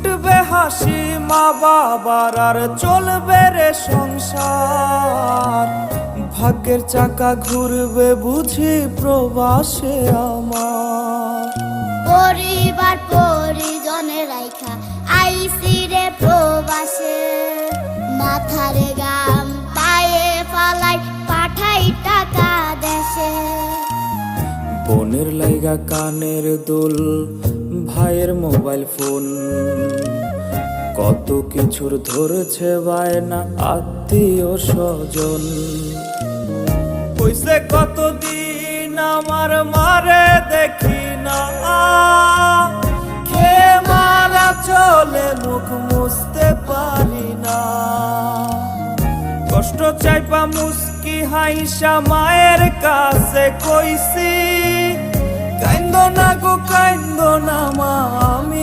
ফুটবে হাসি মা বাবার, আর চলবে রে সংসার। ভাগ্যের চাকা ঘুরবে বুঝি প্রবাসে আমার। পরিবার পরিজনের রাইখা আইসি রে প্রবাসে, মাথারে গাম পায়ে ফালাই পাঠাই টাকা দেশে। বোনের লাইগা কানের দুল, ভাইয়ের মোবাইল ফোন, কত কিছুর ধরেছে বায়না আত্মীয় স্বজন। হইছে কতদিন আমার মারে দেখি না, খেয়ে মারা চলে মুখ মুছতে পারি না। কষ্ট চাইপা মুস্কি হাইসা মায়ের কাছে কইছি, কাইন্দো না গো কাইন্দো না মা, আমি